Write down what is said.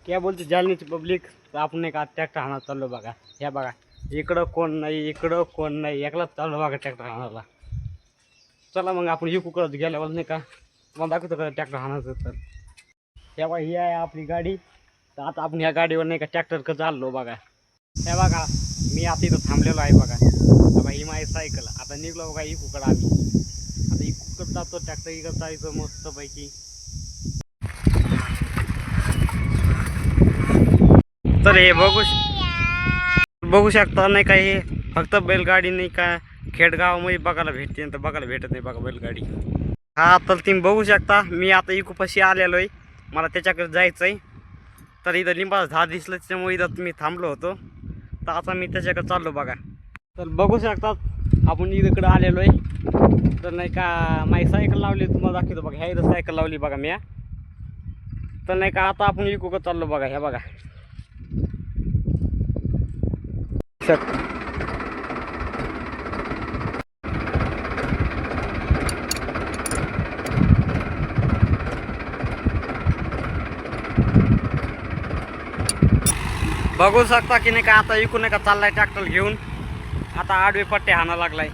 क्या बोलते जालन्याची पब्लिक. तर आपण नाही का ट्रॅक्टर हाणा चाललो बघा. ह्या बघा इकडं कोण नाही, इकडं कोण नाही, एकलाच चाललो बघा ट्रॅक्टर हाणायला. चला मग आपण इकू करत गेल्यावर नाही का तुम्हाला दाखवतो का ट्रॅक्टर हाणायचं. तर ह्या बघा ही आहे आपली गाडी. तर आता आपण ह्या गाडीवर नाही का ट्रॅक्टर का चाललो बघा. ह्या बघा मी आता इथं थांबलेलो आहे बघा. बघा ही माझी सायकल. आता निघलो बघा इकूकडं आम्ही. आता इकूकडं जातो ट्रॅक्टर इकडं जायचं मस्तपैकी. तर हे बघू शकता नाही का, हे फक्त बैलगाडी नाही का खेडगावामध्ये बघायला भेटते, तर बघायला भेटत नाही बघा बैलगाडी. हा तर तुम्ही बघू शकता मी आता इकूपाशी आलेलो आहे. मला त्याच्याकडे जायचं आहे. तर इथं लिंबाचं झाड दिसलं त्याच्यामुळे इथं मी थांबलो होतो. तर आता मी त्याच्याकडे चाललो बघा. तर बघू शकतात आपण इकडं आलेलो आहे. तर नाही का माझी सायकल लावली तुम्हाला दाखवतो बघा. ह्या इथं सायकल लावली बघा मी. तर नाही का आता आपण इकडं चाललो बघा. ह्या बघा बघू शकता की नाही का आता इकून नाही का चाललाय ट्रॅक्टर घेऊन. आता आडवे पट्टे हाणा लागलाय.